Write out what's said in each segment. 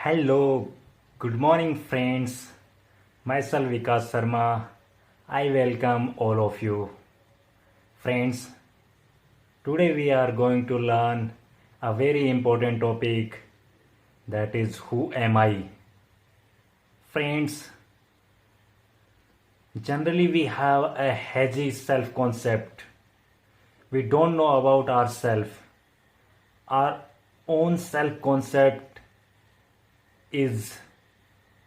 Hello, good morning, friends. Myself Vikas Sharma. I welcome all of you. Friends, today we are going to learn a very important topic, that is, who am I? Friends, generally we have a hazy self concept. We don't know about ourselves. Our own self concept is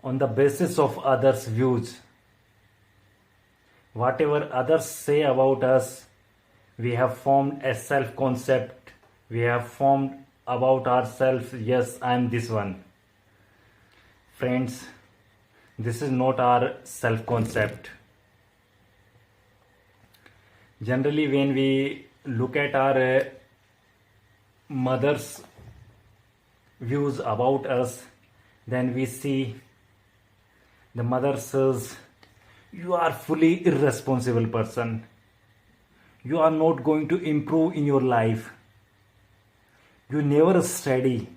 on the basis of others' views. Whatever others say about us, we have formed a self concept. We have formed about ourselves, yes, I am this one. Friends, this is not our self concept. Generally, when we look at our mother's views about us, then we see the mother says, "You are fully irresponsible person. You are not going to improve in your life. You never study.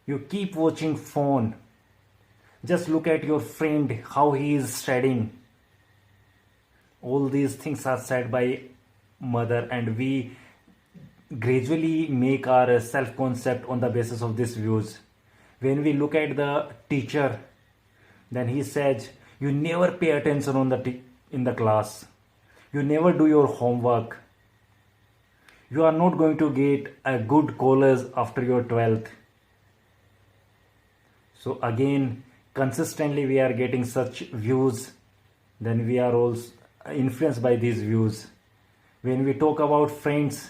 You keep watching phone. Just look at your friend, how he is studying." All these things are said by mother, and we gradually make our self concept on the basis of these views. When we look at the teacher, then he says, "You never pay attention in the class. You never do your homework. You are not going to get a good college after your 12th." So again, consistently we are getting such views, then we are also influenced by these views. When we talk about friends,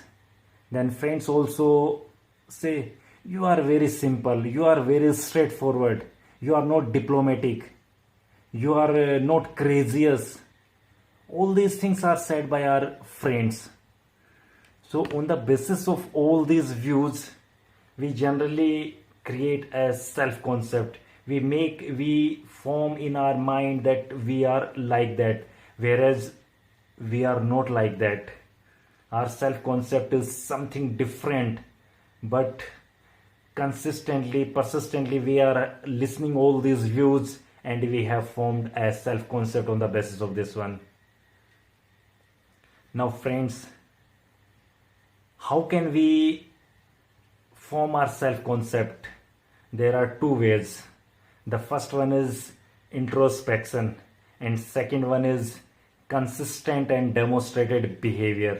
then friends also say, "You are very simple, you are very straightforward, you are not diplomatic, you are not courageous." All these things are said by our friends. So on the basis of all these views, we generally create a self concept. We form in our mind that we are like that, whereas we are not like that. Our self concept is something different, but consistently, persistently, we are listening all these views, and we have formed a self concept on the basis of this one. Now, friends, how can we form our self concept? There are two ways. The first one is introspection, and second one is consistent and demonstrated behavior.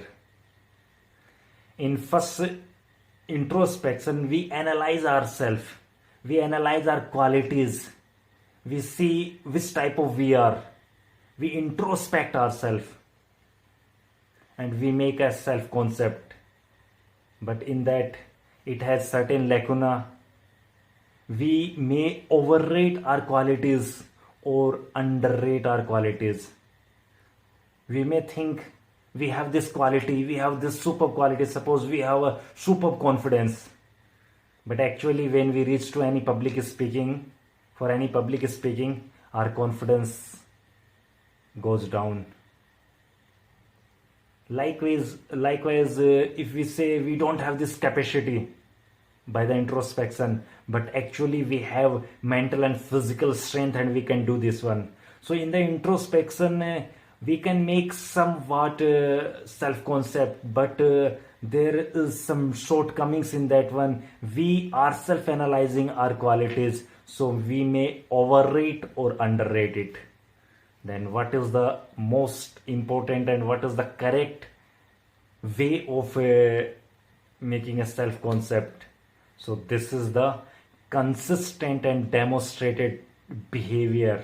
In first introspection, we analyze ourselves, we analyze our qualities, we see which type of we are, we introspect ourselves, and we make a self concept. But in that, it has certain lacuna. We may overrate our qualities or underrate our qualities. We may think we have this quality, we have this superb quality. Suppose we have a superb confidence, but actually when we reach to any public speaking, for any public speaking, our confidence goes down. Likewise, if we say we don't have this capacity by the introspection, but actually we have mental and physical strength and we can do this one. So in the introspection, we can make somewhat self concept, but there is some shortcomings in that one. We are self analyzing our qualities, so we may overrate or underrate it. Then what is the most important and what is the correct way of making a self concept? So this is the consistent and demonstrated behavior.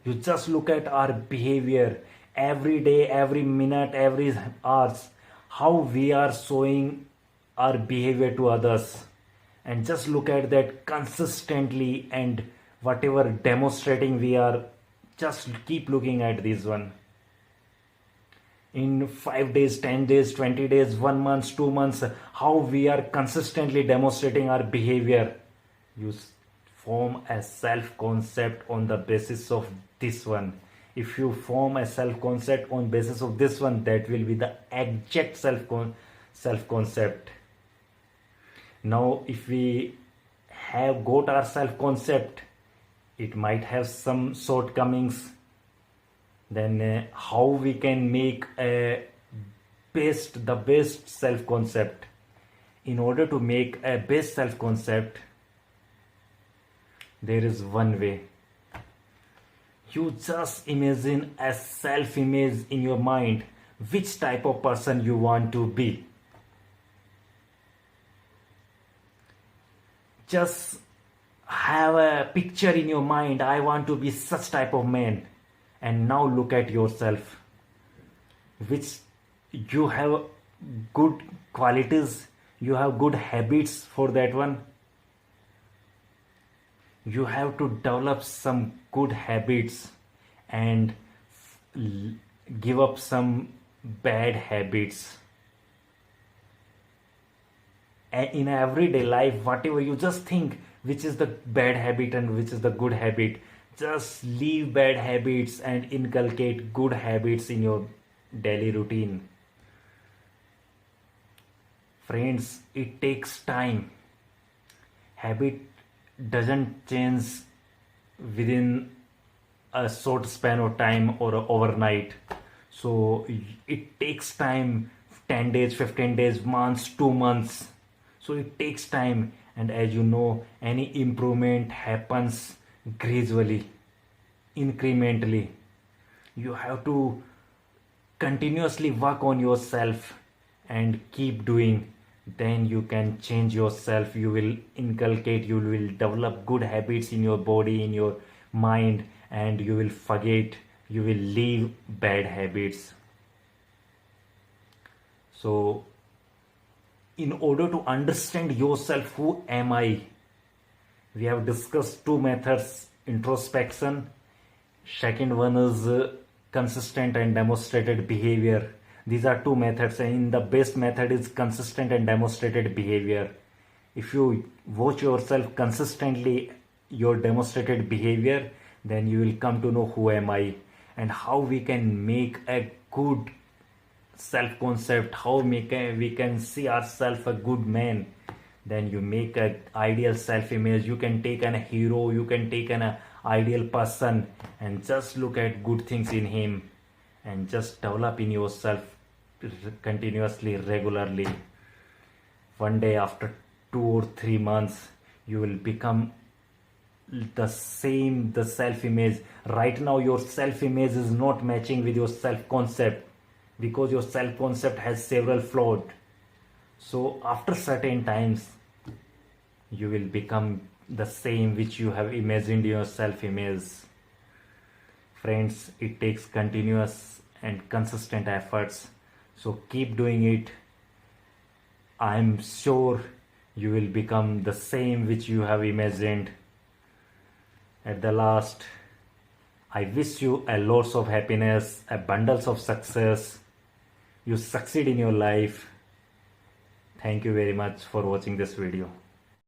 You just look at our behavior every day, every minute, every hours, how we are showing our behavior to others, and just look at that consistently, and whatever demonstrating we are, just keep looking at this one. In 5 days, 10 days, 20 days, 1 month, 2 months, how we are consistently demonstrating our behavior. You form a self concept on the basis of this one. If you form a self concept on basis of this one, that will be the exact self concept. Now if we have got our self concept, it might have some shortcomings. Then how we can make the best self concept? In order to make a best self concept, there is one way. You just imagine a self image in your mind, which type of person you want to be. Just have a picture in your mind, I want to be such type of man. And now look at yourself, which you have good qualities, you have good habits for that one. You have to develop some good habits and give up some bad habits. In everyday life, whatever you just think which is the bad habit and which is the good habit, just leave bad habits and inculcate good habits in your daily routine. Friends, it takes time. Habit doesn't change within a short span of time or overnight. So it takes time, 10 days, 15 days, months, 2 months. So it takes time, and as you know, any improvement happens gradually, incrementally. You have to continuously work on yourself and keep doing. Then you can change yourself. You will inculcate, you will develop good habits in your body, in your mind, and you will forget, you will leave bad habits. So in order to understand yourself, who am I, we have discussed two methods: introspection. Second one is consistent and demonstrated behavior. These are two methods, and the best method is consistent and demonstrated behavior. If you watch yourself consistently, your demonstrated behavior, then you will come to know who am I and how we can make a good self concept, how we can see ourselves a good man. Then you make an ideal self image. You can take a hero, you can take an ideal person and just look at good things in him and just develop in yourself continuously, regularly. One day, after 2 or 3 months, you will become the self image. Right now your self image is not matching with your self concept, because your self concept has several flaws. So after certain times you will become the same which you have imagined your self image. Friends, it takes continuous and consistent efforts, so keep doing it. I am sure you will become the same which you have imagined. At the last, I wish you a lots of happiness, a bundles of success. You succeed in your life. Thank you very much for watching this video.